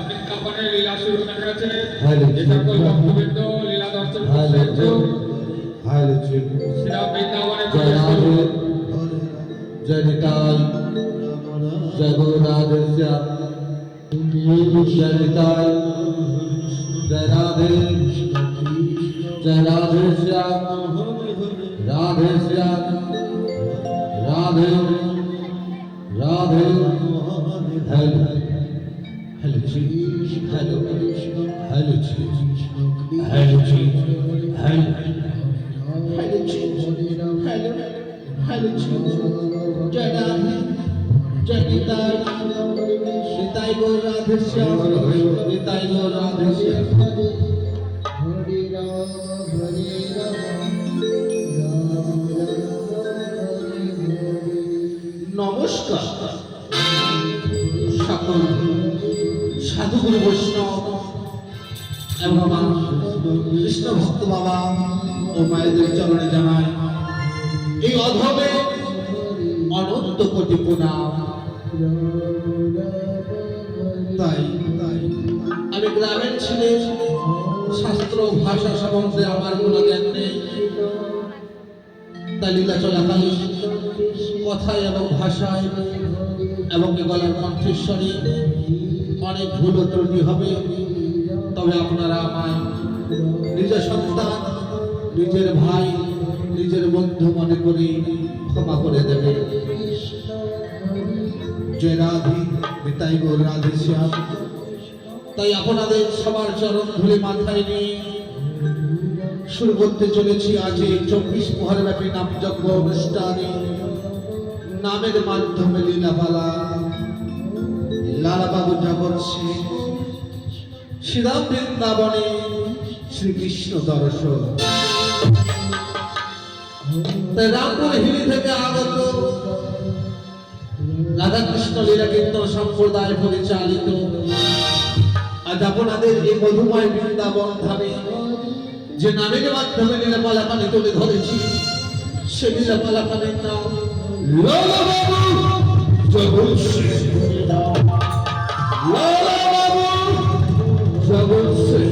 বিজ্ঞাপনের লীলা শুরু হয়ে গেছে। যে সকল ভক্তবৃন্দ লীলা দর্শন করতে ইচ্ছুক শ্রীরাম বৃন্দাবনে প্রবেশ করুন। जय निताय जय गुरु राधेश्या जय निताय जय राधे जय राधेश्या राधेश्या राधे राधे हेलो हेलो जी हेलो हेलो जी हेलो जी हेलो हेलो जी हेलो हेलो जी जय राधे जय निताय निताय गो राधेश्याम निताय गो राधेश्याम हरे राम नमस्कार সকল সাধুগুরু বৈষ্ণব এবং আমার কৃষ্ণ ভক্ত বাবা ও মায়েদের চরণে জানাই এই অধমে অনন্ত কোটি প্রণাম। তাই আমি গ্রামের ছেলে, শাস্ত্র ভাষা সম্বন্ধে আমার কোনো জ্ঞান নেই। তাই লীলা চলাকালীন কথায় এবং ভাষায় এবং গলার কণ্ঠস্বরে অনেক ভুল ত্রুটি হবে। তবে আপনারা আমায় নিজের সন্তান, নিজের ভাই, নিজের বন্ধু মনে করে ক্ষমা করে দেবে। জয় রাধে নিতাই গৌর রাধেশ্যাম। তাই আপনাদের সবার চরণ ধুলে মাথায় নিয়ে শুরু করতে চলেছি আজ এই 24 প্রহর ব্যাপী নামযজ্ঞ অনুষ্ঠানে। নামের মাধ্যমে লীলাপালা লালাবাবু যা করছে শ্রীরাম বৃন্দাবনে শ্রীকৃষ্ণ দর্শন। রামপুর হিলি থেকে আগত রাধাকৃষ্ণ লীলা কীর্তন সম্প্রদায় পরিচালিত আজ আপনাদের এই মধুময় বৃন্দাবন ধামে যে নামের মাধ্যমে লীলাপালা পানি তুলে ধরেছি, সে লীলাপালা পানির নাম লালাবাবু জগৎ শ্রী লালাবাবু জগৎ Shri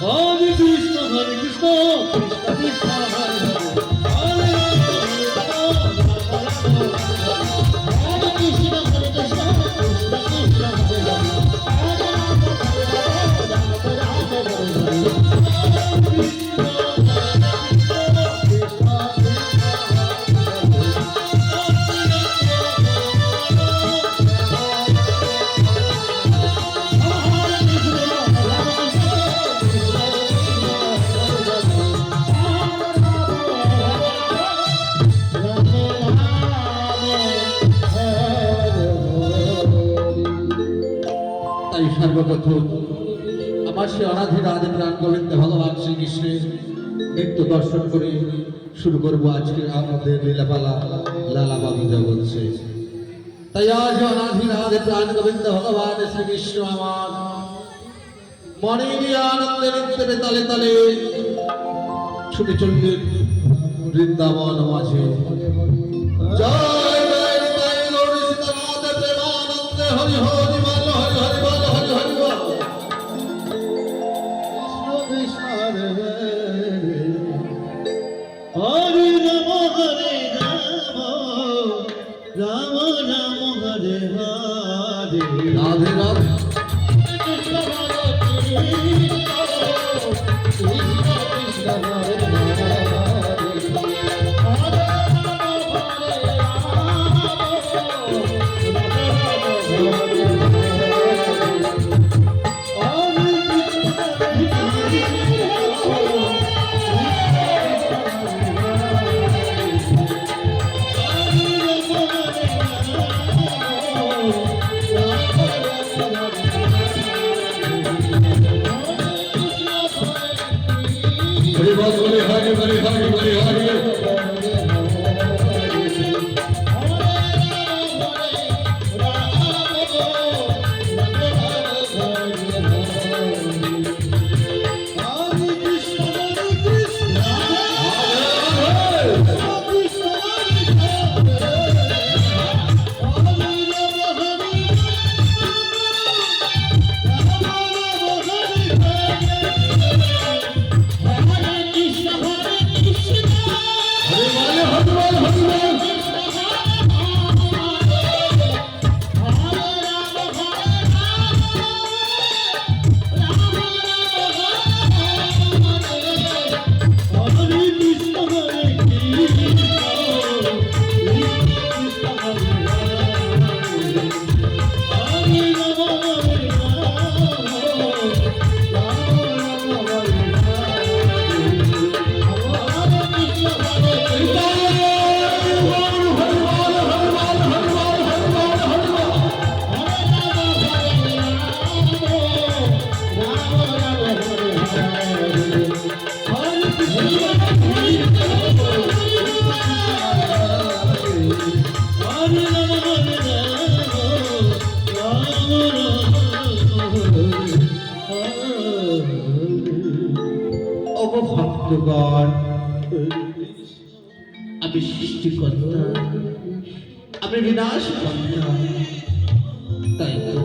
Hare Krishna, Hare Krishna, Krishna Krishna, Hare Hare, Hare Krishna, Hare Krishna, Krishna Krishna, Hare তাই সর্বপ্রথম আমার সে অনাথের আদি প্রাণ গোবিন্দ ভগবান শ্রীকৃষ্ণের নৃত্য দর্শন করে শুরু করবো আজকের আমাদের লীলাপালা লালা বাবু জগৎসে। তাই আজ অনাথের আদি প্রাণ গোবিন্দ ভগবান শ্রীকৃষ্ণ আমার মনে নিয়ে আনন্দে নৃত্যের তালে তালে ছুটে চললেন বৃন্দাবন মাঝে। জয় জয় জয় গৌরী সীতানাথ প্রেমানন্দে হরি হরি বল হরি হরি বল হরি হরি বল। Krishna, Hare Hare, Hare Rama, Rama Rama, Hare Hare. Radhe Radhe Krishna, Hare Krishna, Krishna Krishna, Hare Hare. Hari বল হরি হরি হরি হরি হরি হরি ভক্তগণ, আমি সৃষ্টিকর্তা, আমি বিনাশকর্তা। তাই তো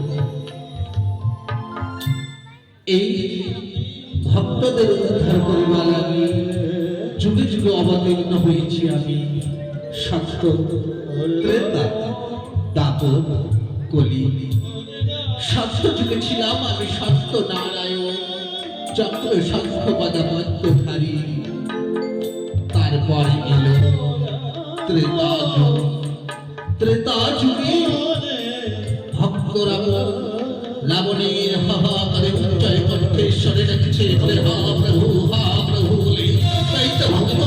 এই ভক্তদের উদ্ধার করিবার লাগি যুগে যুগে অবতীর্ণ হয়েছি আমি। সত্য, ত্রেতা, দাপর, কলি। সত্য যুগে ছিলাম আমি সত্য নারায়ণ, চক্র শঙ্খ পদা পদ্মধারী। তারপরে এলো ত্রেতা যুগ। ত্রেতা যুগে ভক্ত রাবণ রাবণের হাহাকারে উচ্চয় কণ্ঠেশ্বরে ডাকছে, হরে হা প্রভু, হা প্রভু বলে। তাই তো ভক্ত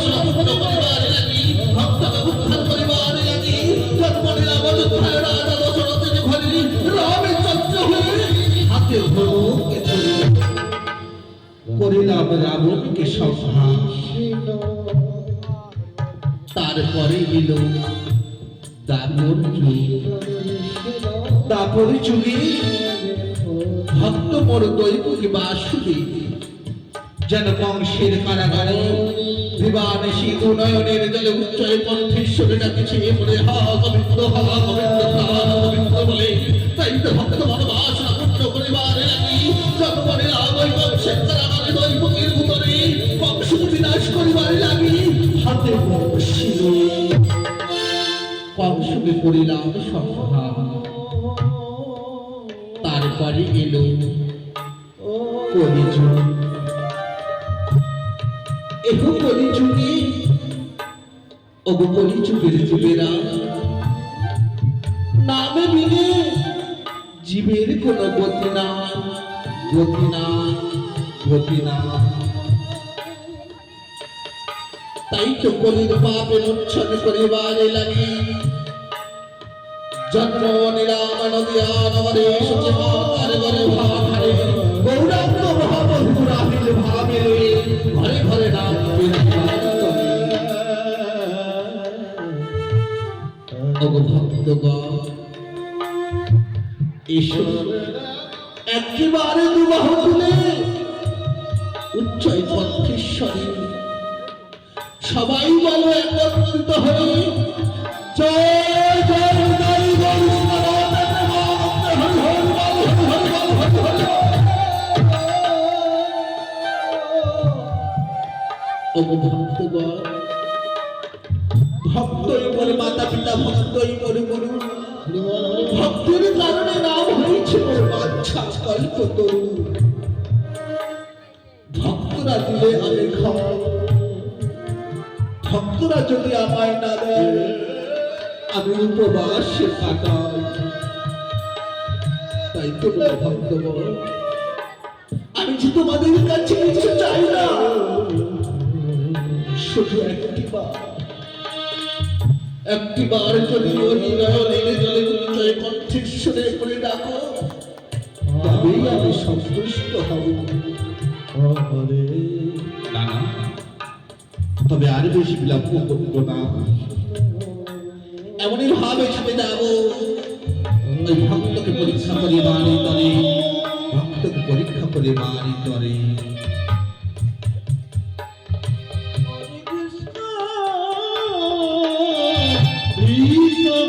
সম্পূর্ণ পরিবার লাগি, ভক্তকে উদ্ধার করিবার লাগি জন্ম নিলাম অযোধ্যায় রাজা দশরথের ঘরে। রামে চন্দ্র হয়ে হাতে ধনুকে ধরে করিলাম রাবণকে সভা। তারপরে এলো দাপর যুগ। দাপর যুগে ভক্ত মোর দৈবকী বাসুদেব যেন কংসের কারাগারে বিবানেশী উন্নয়নের জলে উচ্চয় কণ্ঠেশ্বরে ডাকিছে বলে হা গোবিন্দ হা গোবিন্দ হা গোবিন্দ বলে। তাই তো ভক্ত মনোবাসনা পূর্ণ করিবারে লাগি যতপরে আগৈ কংসের কারাগারে দৈবকীর ভূতরে কংস বিনাশ করিবারে লাগি হাতে বসিল কংসকে করিলাম সভা। তারপরে এলো কলিযুগ। এহ কলিযুগে ওগো কলিযুগের যুগেরা নামে বিনে জীবের কোন গতি না, গতি না, গতি না। তাই তো কলির পাপে মোচ্ছন করিবারে লাগি জন্ম নিলাম নদিয়া নগরে এসেছে মাতার ঘরে ভারে গৌরাঙ্গ মহাবধূ রাহিল ভাবে ঘরে ঘরে নাম ওগো ভক্তগণ এসো একেবারে দুবাহু তুলে উচ্চই কণ্ঠেশ্বরে সবাই বলো একত্রিত হয়ে জয় জয় জয় ভক্তগণ ভক্তই বলে মাতা পিতা ভক্তই বলে গুরু ভক্তের কারণে নাম হয়েছে ওর বাচ্চা কল্প তরু। ভক্তরা দিলে আমি খাও, ভক্তরা যদি আমায় না দেয় আমি উপবাসে কাটাই। তাই তো ভক্তগণ আমি যে তোমাদের কাছে কিছু চাই না, শুধু একটিবার যদি ওই নয়নের জলে উচ্চয় কণ্ঠেশ্বরে করে ডাকো তবেই আমি সন্তুষ্ট হব। তবে আর বেশি বিলম্ব করব না, এমনই ভাবে ছুটে যাব ওই ভক্তকে পরীক্ষা করে মারি তরে, ভক্তকে পরীক্ষা করে মারি তরে।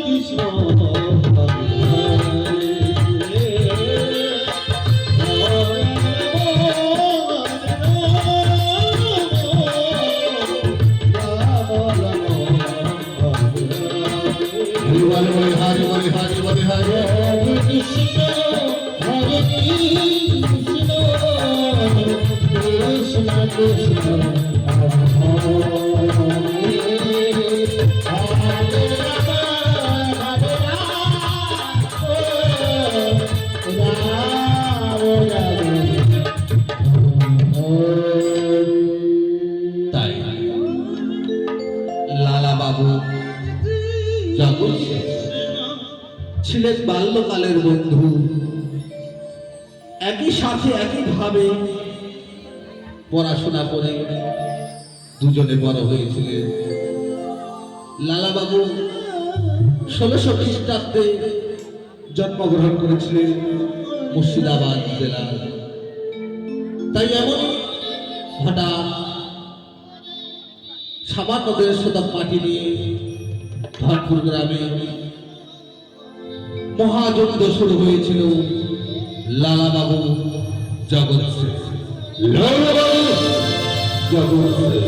কৃষ্ণ তাই লালা বাবু যখন ছিলেন বাল্যকালের বন্ধু, একই সাথে একইভাবে পড়াশোনা করে দুজনে বড় হয়েছিলেন। লালা বাবু 1600 খ্রিস্টাব্দে জন্মগ্রহণ করেছিলেন মুর্শিদাবাদ জেলার। তাই এমন হঠাৎ সামান্য 150 মাটি নিয়ে ধনপুর গ্রামে মহাযুদ্ধ শুরু হয়েছিল লালা বাবু জগৎ সিং। লালা বাবু জগৎ সিং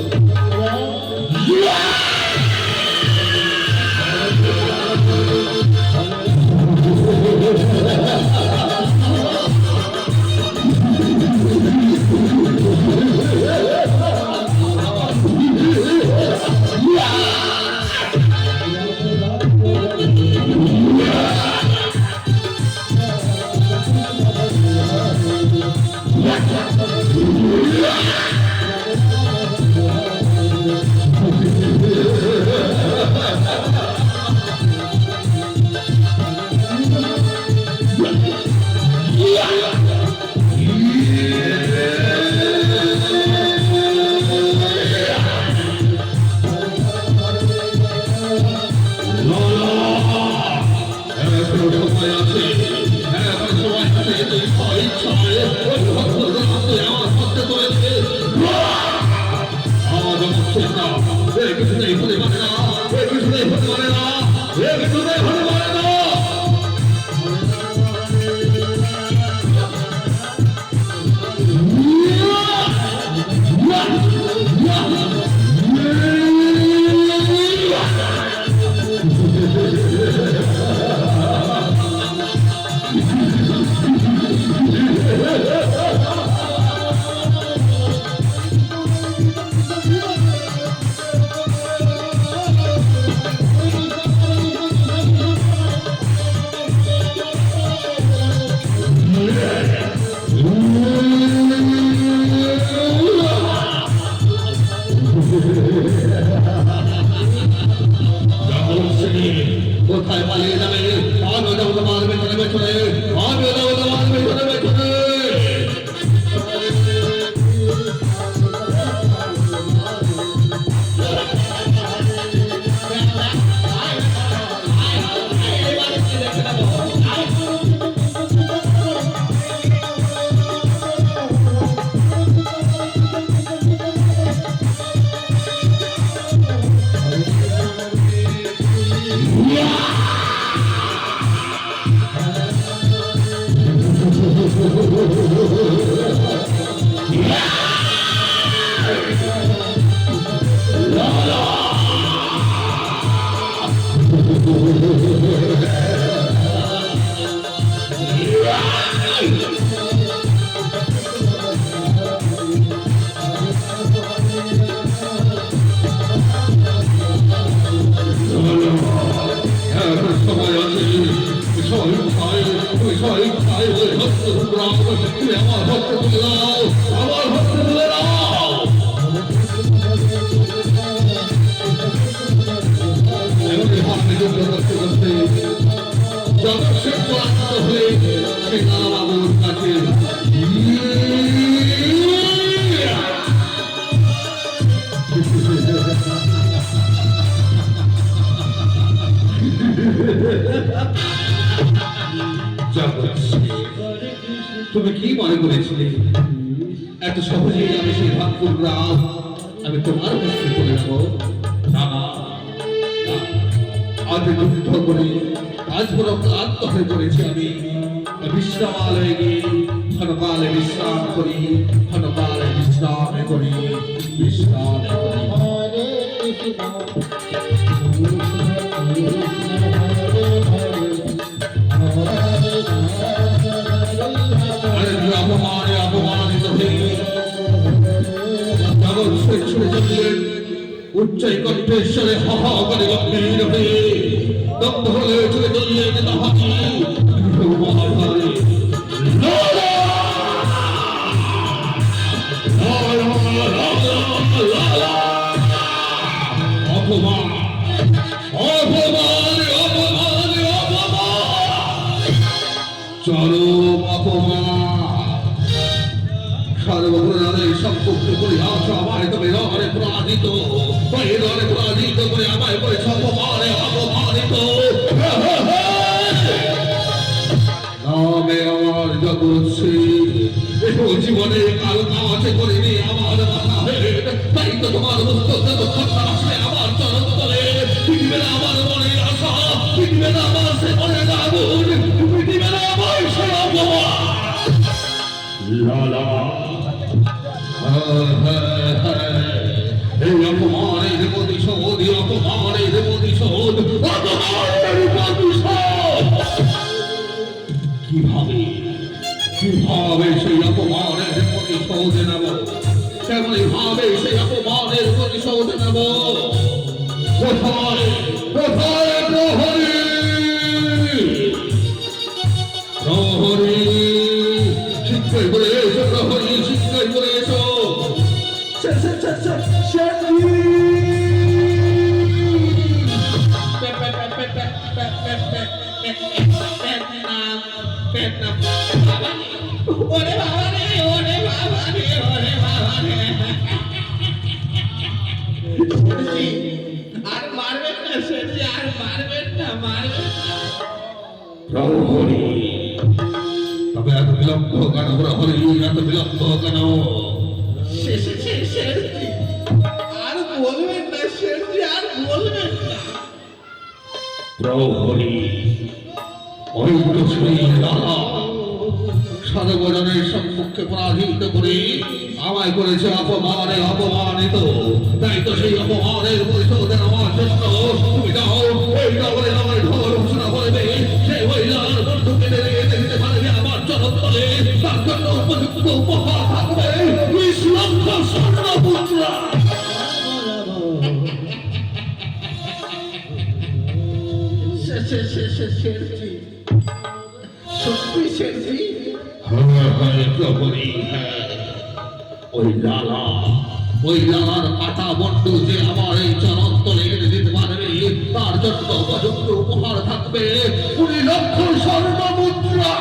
মনে করেছিলে এত সহজেই আমি সেই ভাগপুর গ্রাম আমি তোমার মুক্তি করে নেব? না না, না। আজ যুদ্ধ করে আজ বড় ক্লান্ত হয়ে পড়েছি আমি। বিশ্রামালয়ে গিয়ে ক্ষণকালে বিশ্রাম করি, ক্ষণকালে বিশ্রাম করি, বিশ্রাম করি। হরে কৃষ্ণ কৃষ্ণ হরে হরে হরে আরে তুই অপমানে অপমানিত হয়ে জগৎ ছুড়ে চললেন উচ্চই কণ্ঠেশ্বরে হ হ করে গম্ভীর হয়ে দগ্ধ হলে ছুড়ে চললেন তাহাকে মহাভারে অপমান অপমান অপমান অপমান চরম অপমান সর্বপ্রণাদের সম্পর্কে করে আসো আমায় তবে রহরে পরাজিত ওই রহরে পরাজিত করে আমায় করে অপমানে অপমানিত নামে আমার জগৎ শ্রী জীবনে কারো কাছে করিনি আমার মাথা হয়ে তাই তো তোমার মস্তক যতক্ষণ না আসে আমার চরণ তলে পৃথিবী আমার মনে আশা পৃথিবী আমার সে মনে আগুন পৃথিবী আমার সে অপমান লালা এই অপমানের প্রতিশোধ এই অপমানের প্রতিশোধ অপমানের প্রতিশোধ কিভাবে কিভাবে সেই অপমানের প্রতিশোধ নেব কেমন ভাবে সেই অপমানের প্রতিশোধ নেব কোথায় কোথায় প্রহরী প্রহরী শিক্ষাই করে এসো প্রহরী শিক্ষাই করে এসো ওরে বাবা রে ওরে বাবা রে ওরে বাবা রে আর মারবেন না সেটি আর মারবেন না প্রহরী তবে এত বিলম্ব কেন প্রহরী এত বিলম্ব কেন শেষটি আর বলবেন না সেটি আর বলবেন না প্রহরী ওই তো সেই লালা সর্বজনের সম্মুখে পরাজিত করে আমায় করেছে অপমানে অপমানিত তাই তো সেই অপমানের পরিশোধে আমার জন্য তুমি দাও এই নগরে আমার ঢোল ঘোষণা করবে সেই মহিলার বন্ধুকে দেখতে পারবে আমার চরণতলে তার জন্য উপযুক্ত উপহার থাকবে 20 লক্ষ স্বর্ণ মুদ্রা শেষটি সত্যি শেষটি প্রহরী ওই লালার কাটা বন্ধ যে আমার এই চরণতলে এনে দিতে পারবে তার জন্য উপযুক্ত উপহার থাকবে 20 লক্ষ স্বর্ণ মুদ্রা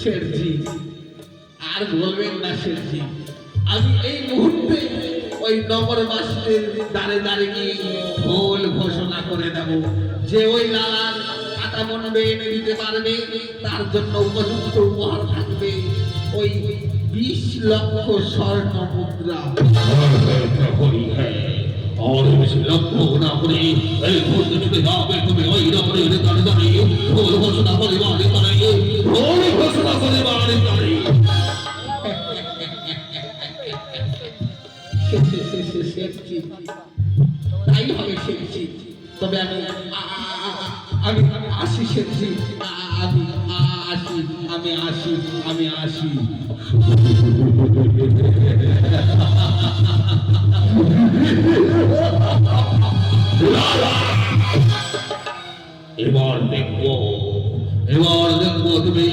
শেঠজি আর বলবেন না শেঠজি আমি এই মুহূর্তে ওই নগরবাসীদের দ্বারে দ্বারে গিয়ে ঢোল ঘোষণা করে দেব যে ওই লালার কাটা মনবে এনে দিতে পারবে তার জন্য উপযুক্ত উপহার থাকবে ওই 20 লক্ষ স্বর্ণ মুদ্রা প্রহরী और বেশি লক্ষ্য না করে এই মুহূর্তে ছুটে যাবে তুমি ওই নগরের দ্বারে দাঁড়িয়ে ঢোল ঘোষণা করে বাড়ি দাঁড়িয়ে ঢোল ঘোষণা করে বাড়ি দাঁড়িয়ে তাই হবে শেঠজি তবে আমি আসি শেঠজি আমি আসি এবার দেখবো তুমি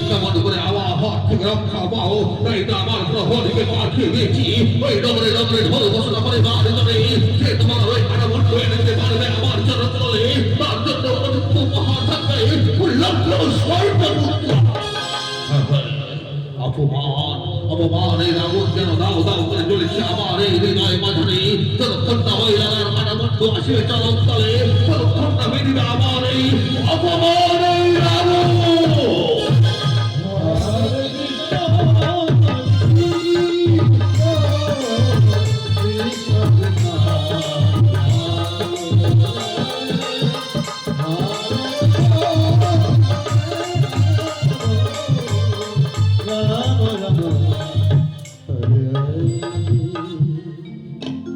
কেমন করে আমার হাত থেকে রক্ষা পাও তাই তো আমার প্রহরীকে পাঠিয়ে দিয়েছি ওই নগরে নগরে ঢোল ঘোষণা করে বাড়ি তবে সে তোমার ওই কাটা বন্ধ এনেতে পারবে আমার চরণ তলে তার জন্য উপযুক্ত উপহার থাকবে 20 লক্ষ স্বর্ণ মুদ্রা অপমানের আগুন যেন দাও দাও করে জ্বলেছে আমার এই হৃদয় মাঝারে যতক্ষণ না ওই লাগার কাটা বন্ধ আসবে চরণ তলে ততক্ষণ না বেরিবে আমার এই অপমান এই রাবণ। হরে কৃষ্ণ কৃষ্ণ কৃষ্ণ রাম রাম হরে হরে।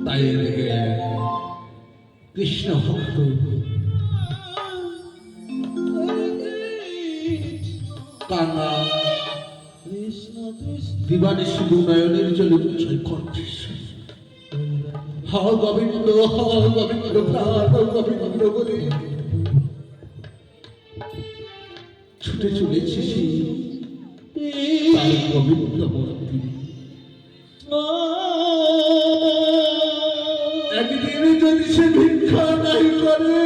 তাই রেগে কৃষ্ণ ভক্ত কান্না কৃষ্ণ কৃষ্ণ দিবানী শুধু নয়নের জলে উচ্ছল কণ্ঠস্বর হা গোবিন্দ প্রাণ গোবিন্দ বলে ছুটে চলেছে সে তার গোবিন্দ মন্দিরে। একদিন যদি সে ভিক্ষা নাই করে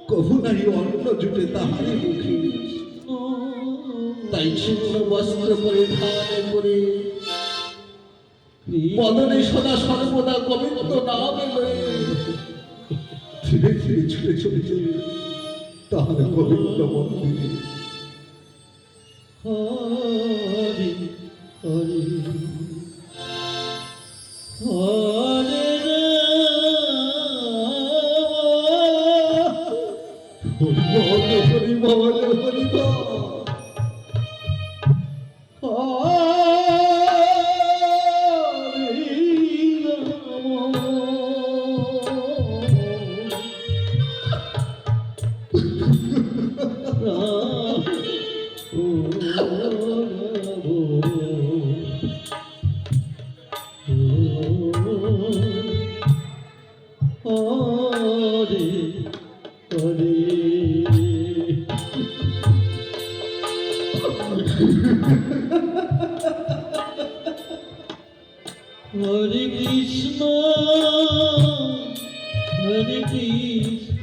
কভু নাই অন্ন জুটে তাহারে মুখে, তাই ছিন্ন বস্ত্র পরিধান করে বদনে সদা সর্বদা গোবিন্দ নামে লয়ে ধীরে ধীরে ছুটে চলেছে তাহার গোবিন্দ মন্দিরে। হরি হরি হরে হরি বল হরি বল হরে কৃষ্ণ হরে কৃষ্ণ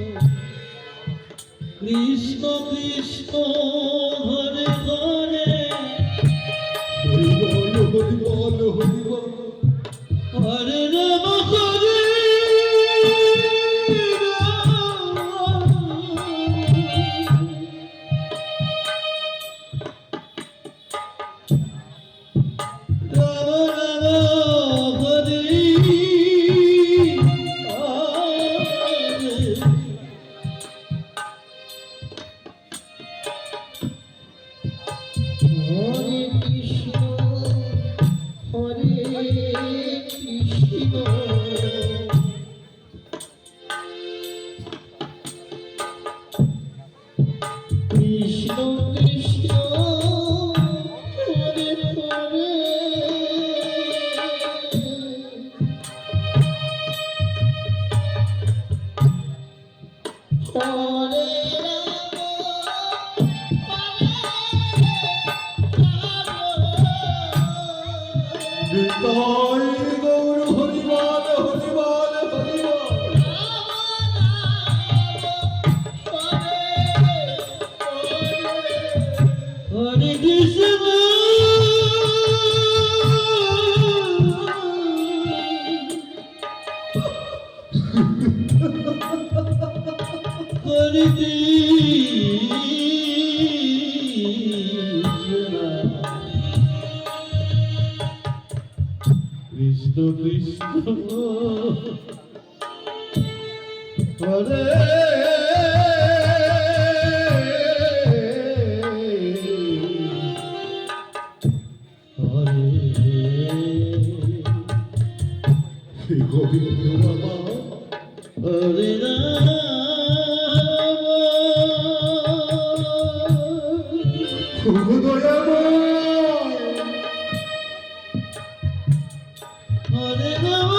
কৃষ্ণ কৃষ্ণ হরে হরে হরি বল হরি বল হরি বল হরে রাম হরে কৃষ্ণ কৃষ্ণ হরে হরে হরে নিতাই গৌর হরি বল হরি বল হরি বল হরে কৃষ্ণ হরে কৃষ্ণ কৃষ্ণ হরে হে গোবিন্দ বাবা হরে রাম দয়াময় হরে রাম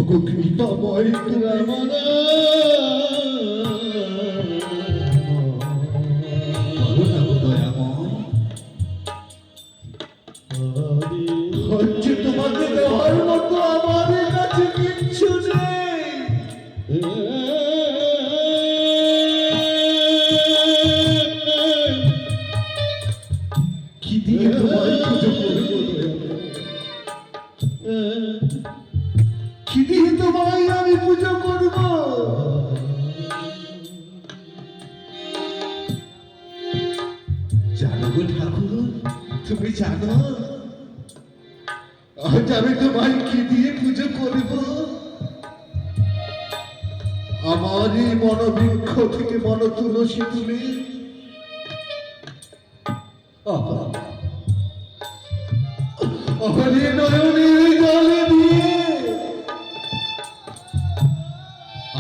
গো কৃপাময় তুমি রাম বলো না গো দয়াময় হচ্ছে তোমাকে দেওয়ার মতো আমাদের কাছে কিচ্ছু নেই। দিয়ে তোমায় পুজো করবো কি দিয়ে তোমায় আমি পুজো করবো জানো গো ঠাকুর তুমি জানো আজ আমি তোমায় কি দিয়ে পুজো করব আমার এই মনোবৃক্ষ থেকে মন তুলসী তুলে অহলে নয়নের জলে দিয়ে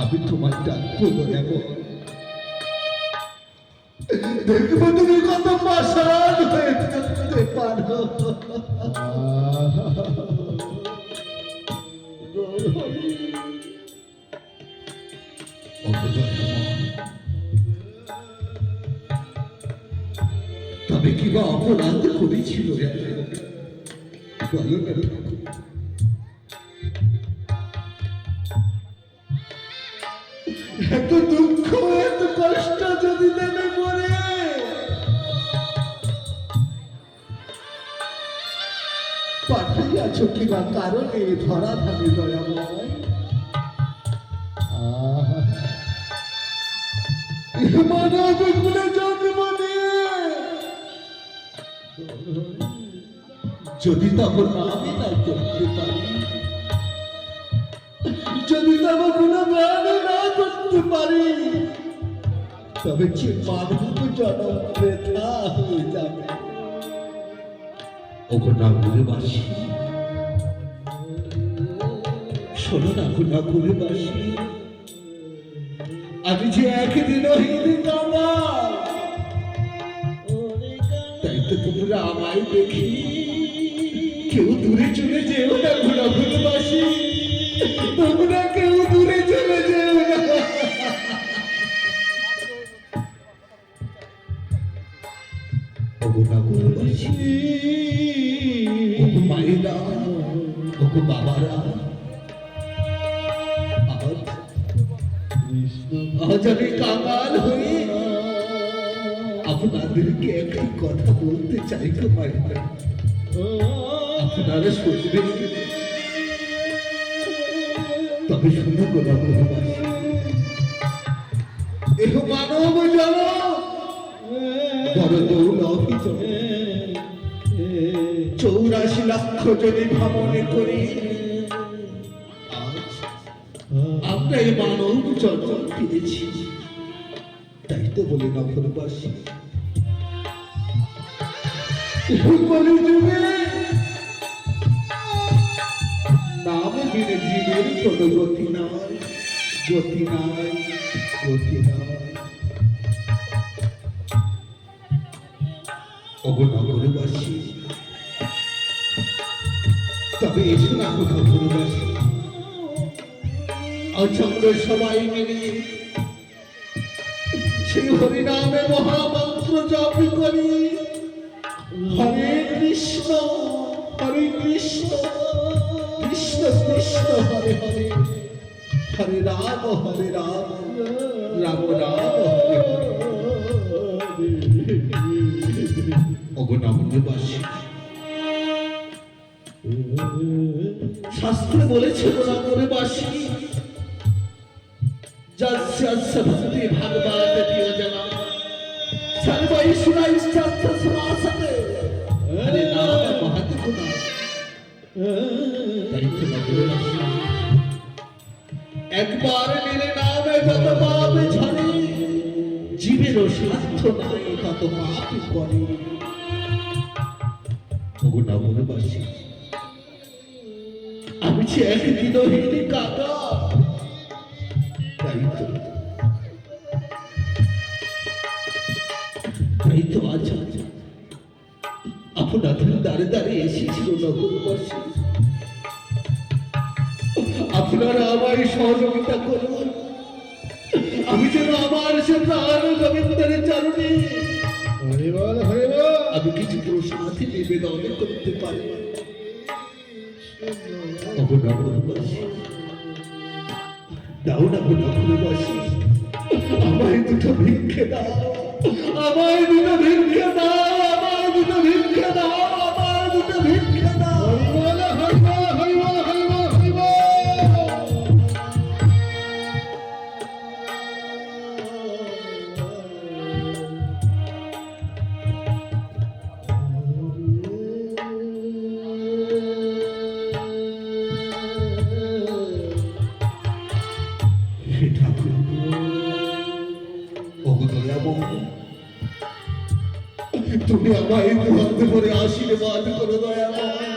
আমি তোমার ডাকবো দয়াবো দেখবো তুমি কত পাষাণ হয়ে থাকতে পারো তবে কি বা অপরাধ করেছিল বলো না এত দুঃখ এত কষ্ট যদি দেবে পরে পাঠাইয়াছ কিবা কারণে ধরা ধামে দয়াময় মানব কুলে জন্ম নিয়ে যদি তখন আমি না করতে পারি যদি তবে কোনো গান না করতে পারি তবে যে মানব জনম বৃথা হয়ে যাবে ওগো নাগরে বাসি শোনো নাগরে বাসি আমি যে একদিন হিন্দি কামা তাই তো তোমরা আমায় দেখি কেউ দূরে চলে যেও না ঘুরাঘুরিবাসী তোমরা কেউ দূরে চলে যেও না ওগো নাগরে বাসি ওগো মায়েরা ওগো বাবারা আজ আমি কাঙাল হয়ে আপনাদেরকে একই কথা বলতে চাই গো মায়েরা আপনারা শুনবেন তবে শুনো গো নাগরবাসী এহ মানব জন বড় দৌলভী জন 84 লক্ষ যদি ভ্রমণে করি আমরা এই মানব জন্ম পেয়েছি তাই তো বলি নগরবাসী কলিযুগে নাম বিনে জীবের কোনো গতি নাই গতি নাই গতি নাই ওগো নগরবাসী তবে এসো না নগরবাসী আজ আমরা সবাই মিলে সেই হরিনামে মহামন্ত্র জপ করি হরে কৃষ্ণ কৃষ্ণ কৃষ্ণ হরে হরে হরে রাম রাম রাম হরে হরে ওগো নগরবাসী শাস্ত্রে বলেছে নগরবাসী যস্য ভক্তি ভাগবত প্রিয়জনা সর্বৈশ্বরাই শাস্ত্র সমাসতে হরে নাম মহৎ গুণ তাই তো নগরবাসী একবার নিলে নামে যত পাপ ঝরে জীবের সাধ্য নাই তত পাপ করে ওগো নগরবাসী আমি যে একদিন হিন্দি কাকা তাই তো আজ আপনাদের দ্বারে দ্বারে এসেছিল নগরবাসী আপনারা আমায় সহযোগিতা করুন আমি যেন আমার সে প্রাণ গোবিন্দের চরণে আমি কিছু প্রসাদ নিবেদন করতে পারি ওগো নগরবাসী দাও না নগরবাসী আমায় দুটো ভিক্ষে দাও আমায় দুটো ভিক্ষে দাও আমায় দুটো ভিক্ষে দাও, আমার দুটো ভিক্ষে দাও। হে ঠাকুর, ওগো দয়াময়, তুমি আমায় দুহাত ভরে আশীর্বাদ করো দয়াময়।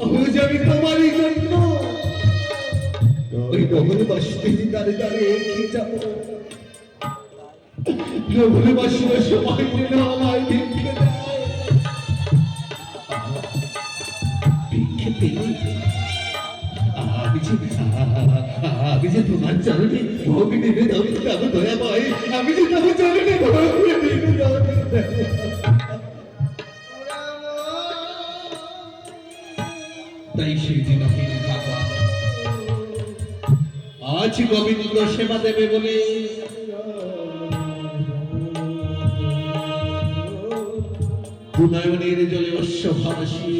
আজ আমি তোমারই জন্য ওই নগরবাসীদের দাঁড়ে দাঁড়িয়ে এগিয়ে যাব। নগরবাসীরা সবাই মিলে আমায় ভিক্ষে দেয়। ভিক্ষে পেলে আমি যে তোমার চরণে ভোগ নিবেদন করব দয়াময়, আমি যে তোমার চরণে ভোগ নিবেদন করব। তাই সেই দিন থাকা আজ গোবিন্দ সেবা দেবে বলে দুনয়নের জলে অশ্ব ভাসি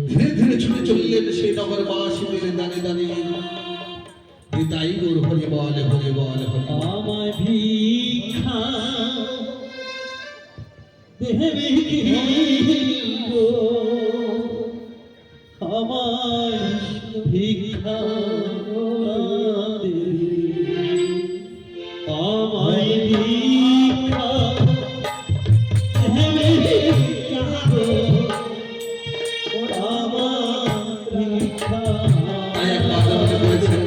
ধীরে ধীরে ছুটে চললেন সেই নগরবাসীদের দানে দানে। তাই গোর হরি বল হরি বল হরি বল। আমায় ভিক্ষা দেবে কি গো, আমায় ভিক্ষা দেবে, আমায় ভিক্ষা দেবে কি গো, আমায় ভিক্ষা। তাই এক রাজা মনে করেছেন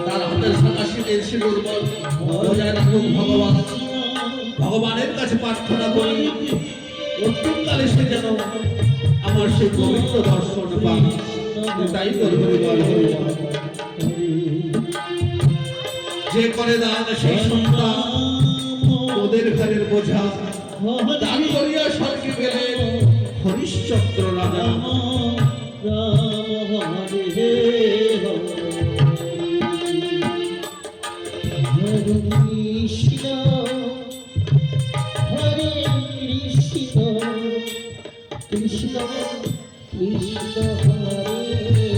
তার হাতের সাকাশিদের সে দুর্বল বজায় রাখুন ভগবান। ভগবানের কাছে প্রার্থনা করি অত্যন্তকালে সে যেন আমার সেই পবিত্র দর্শন পান। তাই করবে যে করে দান সেই সন্তান ওদের ঘরের বোঝা দান করিয়া স্বর্গে গেলেন হরিশ্চন্দ্র রাজা। কৃষ্ণ কৃষ্ণ হরে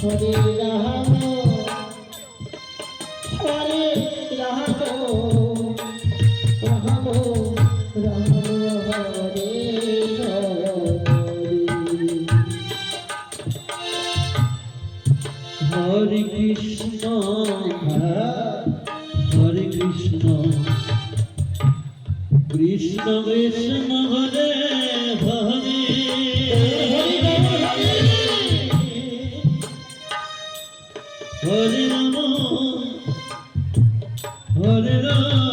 হরে রাম হরে রাম রাম রাম হরে হরে কৃষ্ণ হরে কৃষ্ণ কৃষ্ণ কৃষ্ণ হরে হরে হরে রাম হরে রাম